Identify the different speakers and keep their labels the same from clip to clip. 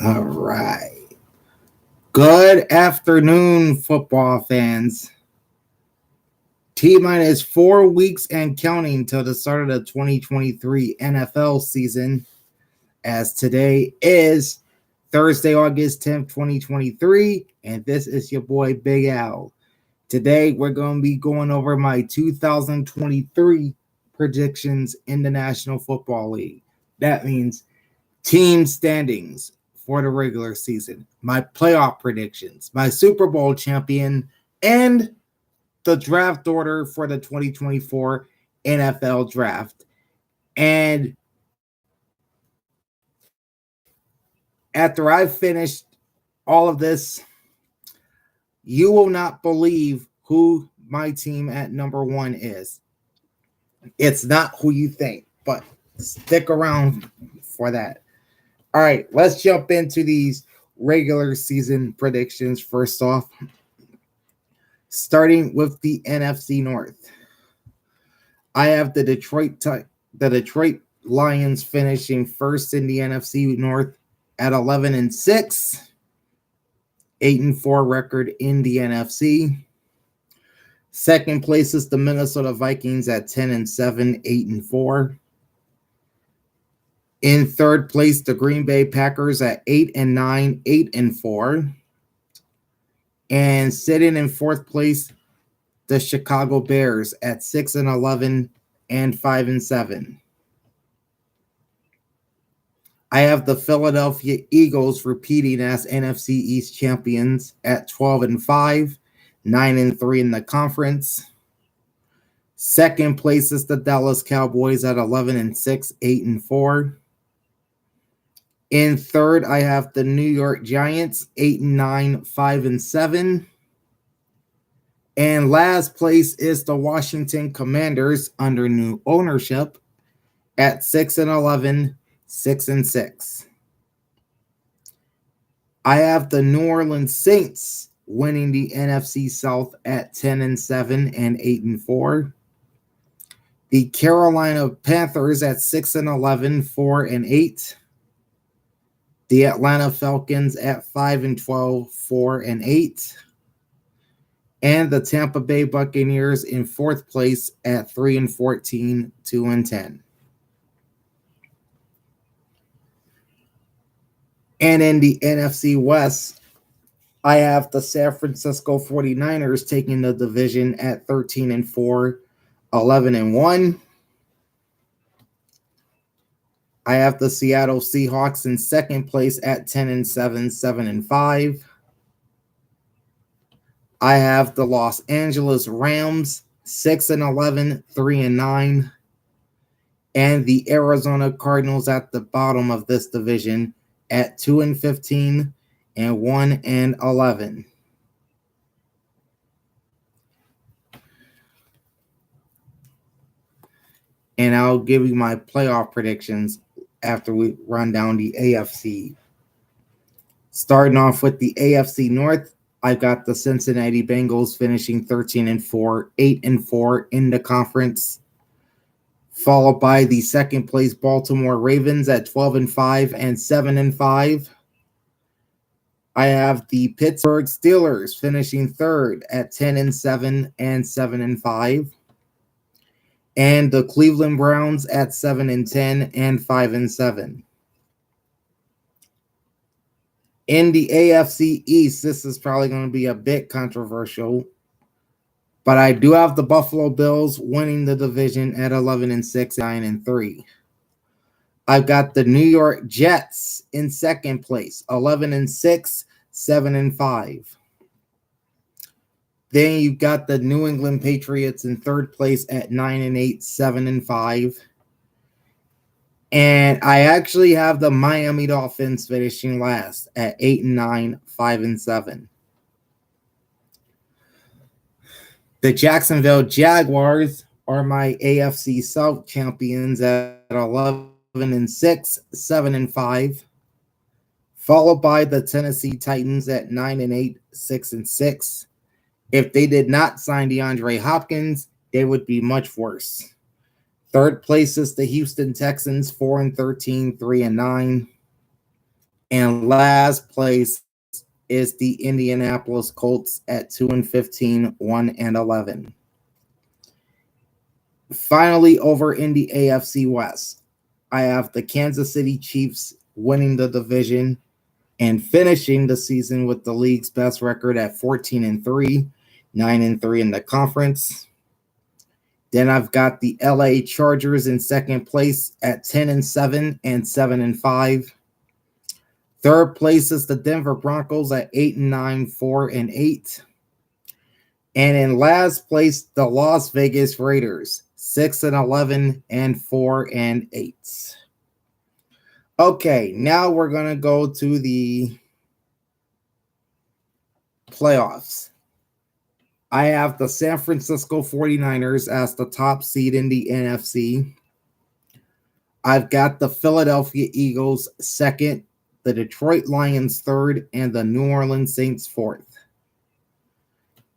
Speaker 1: All right. Good afternoon, football fans. T minus 4 weeks and counting till the start of the 2023 NFL season, as today is Thursday, August 10th, 2023, and this is your boy Big Al. Today, we're going to be going over my 2023 predictions in the National Football League. That means team standings for the regular season, my playoff predictions, my Super Bowl champion, and the draft order for the 2024 NFL draft. And after I've finished all of this, you will not believe who my team at number one is. It's not who you think, but stick around for that. All right, let's jump into these regular season predictions. First off, starting with the NFC North, I have the Detroit Lions finishing first in the NFC North at 11-6, 8-4 record in the NFC. Second place is the Minnesota Vikings at 10-7, 8-4. In third place, the Green Bay Packers at 8-9, 8-4. And sitting in fourth place, the Chicago Bears at 6-11 and 5-7. I have the Philadelphia Eagles repeating as NFC East champions at 12-5, 9-3 in the conference. Second place is the Dallas Cowboys at 11-6, 8-4. In third, I have the New York Giants, 8-9, 5-7. And last place is the Washington Commanders under new ownership at 6-11, 6-6. I have the New Orleans Saints winning the NFC South at 10-7 and 8-4. The Carolina Panthers at 6-11, 4-8. The Atlanta Falcons at 5-12, 4-8. And the Tampa Bay Buccaneers in fourth place at 3-14, 2-10. And in the NFC West, I have the San Francisco 49ers taking the division at 13-4, 11-1. I have the Seattle Seahawks in second place at 10-7, 7-5. I have the Los Angeles Rams 6-11, 3-9. And the Arizona Cardinals at the bottom of this division at 2-15 and 1-11. And I'll give you my playoff predictions after we run down the AFC. Starting off with the AFC North, I've got the Cincinnati Bengals finishing 13-4, 8-4 in the conference, followed by the second place Baltimore Ravens at 12-5 and 7-5. I have the Pittsburgh Steelers finishing third at 10-7 and 7-5. And the Cleveland Browns at 7-10 and 5-7. In the AFC East, this is probably going to be a bit controversial, but I do have the Buffalo Bills winning the division at 11-6, 9-3. I've got the New York Jets in second place, 11-6, 7-5. Then you've got the New England Patriots in third place at 9-8, 7-5. And I actually have the Miami Dolphins finishing last at 8-9, 5-7. The Jacksonville Jaguars are my AFC South champions at 11-6, 7-5. Followed by the Tennessee Titans at 9-8, 6-6. If they did not sign DeAndre Hopkins, they would be much worse. Third place is the Houston Texans, 4-13, 3-9. And last place is the Indianapolis Colts at 2-15, 1-11. Finally, over in the AFC West, I have the Kansas City Chiefs winning the division and finishing the season with the league's best record at 14-3, 9-3 in the conference. Then I've got the LA Chargers in second place at 10-7 and 7-5. Third place is the Denver Broncos at 8-9, 4-8. And in last place, the Las Vegas Raiders, 6-11 and 4-8. Okay, now we're going to go to the playoffs. I have the San Francisco 49ers as the top seed in the NFC. I've got the Philadelphia Eagles second, the Detroit Lions third, and the New Orleans Saints fourth.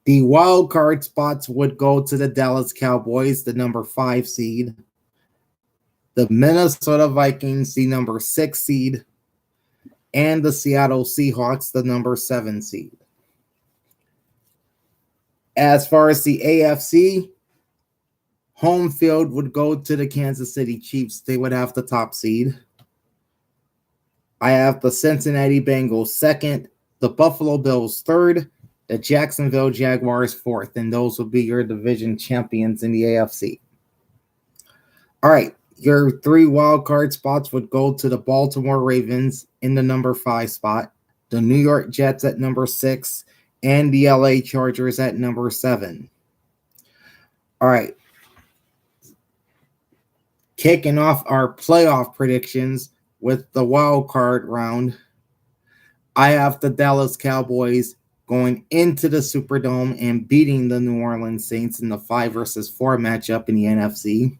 Speaker 1: The wild card spots would go to the Dallas Cowboys, the number 5 seed, the Minnesota Vikings, the number 6 seed, and the Seattle Seahawks, the number 7 seed. As far as the AFC, home field would go to the Kansas City Chiefs. They would have the top seed. I have the Cincinnati Bengals second, the Buffalo Bills third, the Jacksonville Jaguars fourth, and those will be your division champions in the AFC. All right, your 3 wild card spots would go to the Baltimore Ravens in the number 5 spot, the New York Jets at number 6, and the LA Chargers at number 7. All right. Kicking off our playoff predictions with the wild card round, I have the Dallas Cowboys going into the Superdome and beating the New Orleans Saints in the 5-4 matchup in the NFC.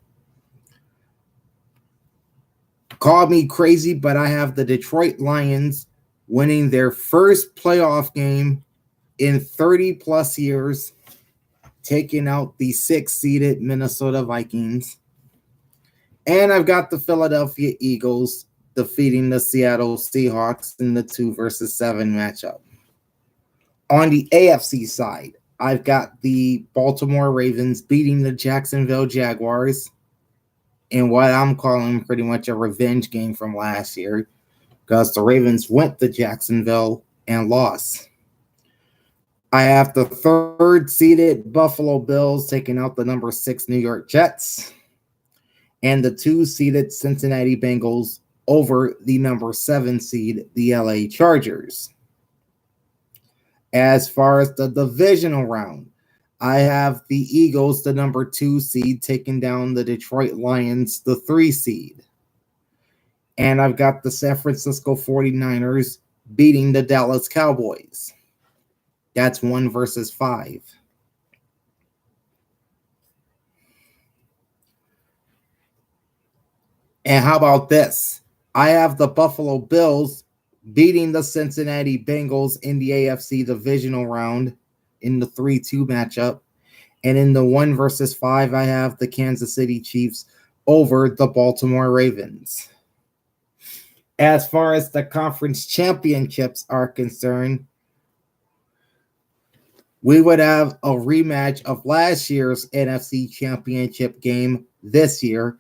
Speaker 1: Call me crazy, but I have the Detroit Lions winning their first playoff game in 30-plus years, taking out the 6-seeded Minnesota Vikings. And I've got the Philadelphia Eagles defeating the Seattle Seahawks in the 2-7 matchup. On the AFC side, I've got the Baltimore Ravens beating the Jacksonville Jaguars in what I'm calling pretty much a revenge game from last year, because the Ravens went to Jacksonville and lost. I have the 3rd-seeded Buffalo Bills taking out the number 6 New York Jets, and the 2-seeded Cincinnati Bengals over the number 7 seed, the LA Chargers. As far as the divisional round, I have the Eagles, the number 2 seed, taking down the Detroit Lions, the 3 seed. And I've got the San Francisco 49ers beating the Dallas Cowboys. That's 1-5. And how about this? I have the Buffalo Bills beating the Cincinnati Bengals in the AFC divisional round in the 3-2 matchup. And in the 1-5, I have the Kansas City Chiefs over the Baltimore Ravens. As far as the conference championships are concerned, we would have a rematch of last year's NFC championship game this year,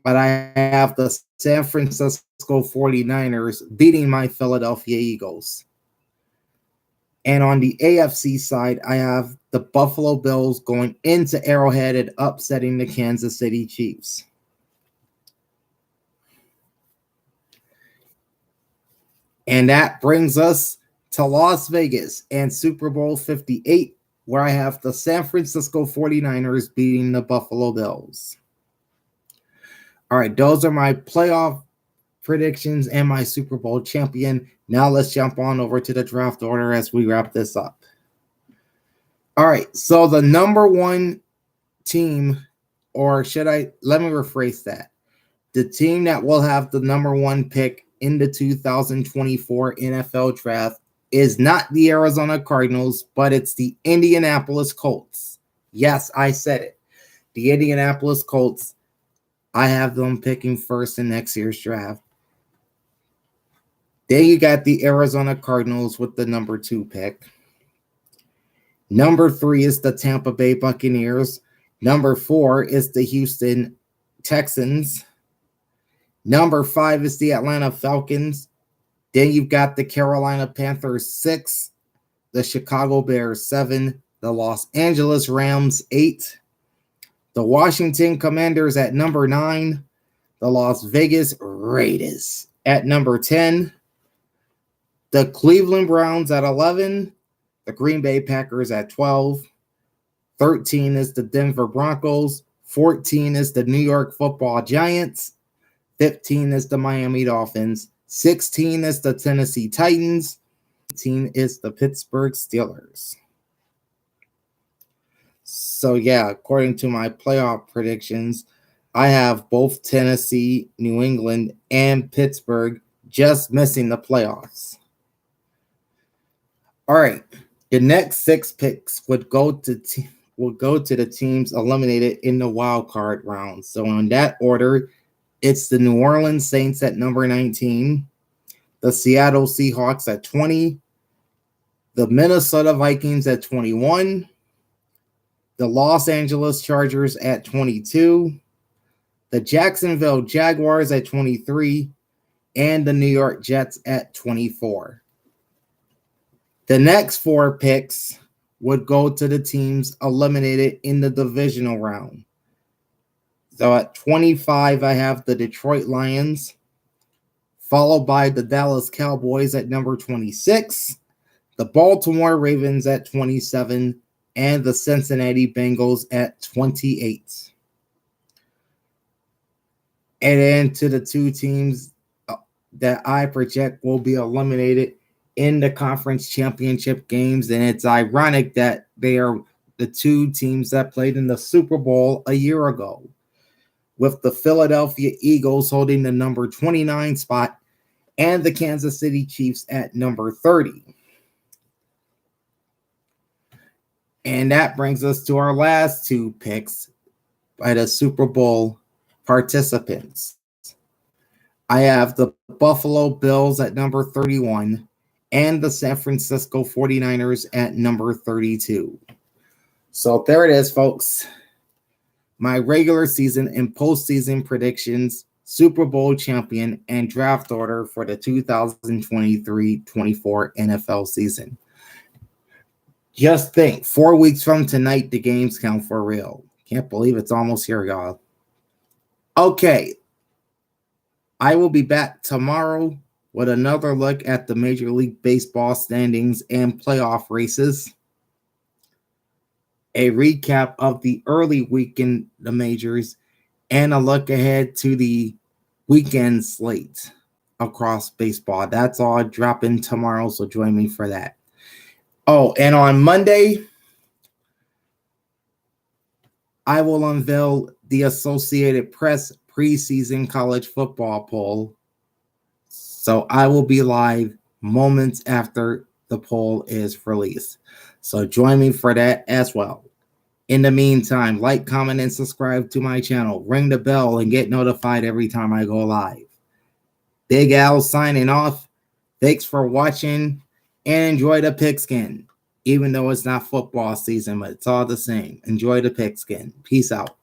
Speaker 1: but I have the San Francisco 49ers beating my Philadelphia Eagles. And on the AFC side, I have the Buffalo Bills going into Arrowhead and upsetting the Kansas City Chiefs. And that brings us to Las Vegas and Super Bowl 58, where I have the San Francisco 49ers beating the Buffalo Bills. All right, those are my playoff predictions and my Super Bowl champion. Now let's jump on over to the draft order as we wrap this up. All right, so the number 1 team, or let me rephrase that. The team that will have the number 1 pick in the 2024 NFL draft is not the Arizona Cardinals, but it's the Indianapolis Colts. Yes, I said it. The Indianapolis Colts. I have them picking first in next year's draft. Then you got the Arizona Cardinals with the number 2 pick. Number 3 is the Tampa Bay Buccaneers. Number 4 is the Houston Texans. Number 5 is the Atlanta Falcons. Then you've got the Carolina Panthers 6, the Chicago Bears 7, the Los Angeles Rams 8, the Washington Commanders at number 9, the Las Vegas Raiders at number 10, the Cleveland Browns at 11, the Green Bay Packers at 12, 13 is the Denver Broncos, 14 is the New York Football Giants, 15 is the Miami Dolphins, 16 is the Tennessee Titans, 18 is the Pittsburgh Steelers. So yeah, according to my playoff predictions, I have both Tennessee, New England, and Pittsburgh just missing the playoffs. All right, the next 6 picks would go to the teams eliminated in the wild card round. So in that order, it's the New Orleans Saints at number 19, the Seattle Seahawks at 20, the Minnesota Vikings at 21, the Los Angeles Chargers at 22, the Jacksonville Jaguars at 23, and the New York Jets at 24. The next 4 picks would go to the teams eliminated in the divisional round. So at 25, I have the Detroit Lions, followed by the Dallas Cowboys at number 26, the Baltimore Ravens at 27, and the Cincinnati Bengals at 28. And then to the 2 teams that I project will be eliminated in the conference championship games. And it's ironic that they are the 2 teams that played in the Super Bowl a year ago, with the Philadelphia Eagles holding the number 29 spot and the Kansas City Chiefs at number 30. And that brings us to our last 2 picks by the Super Bowl participants. I have the Buffalo Bills at number 31 and the San Francisco 49ers at number 32. So there it is, folks. My regular season and postseason predictions, Super Bowl champion, and draft order for the 2023-24 NFL season. Just think, 4 weeks from tonight, the games count for real. Can't believe it's almost here, y'all. Okay. I will be back tomorrow with another look at the Major League Baseball standings and playoff races, a recap of the early weekend, the majors, and a look ahead to the weekend slate across baseball. That's all dropping tomorrow, so join me for that. Oh, and on Monday, I will unveil the Associated Press preseason college football poll. So I will be live moments after the poll is released. So join me for that as well. In the meantime, like, comment, and subscribe to my channel. Ring the bell and get notified every time I go live. Big Al signing off. Thanks for watching and enjoy the pigskin. Even though it's not football season, but it's all the same. Enjoy the pigskin. Peace out.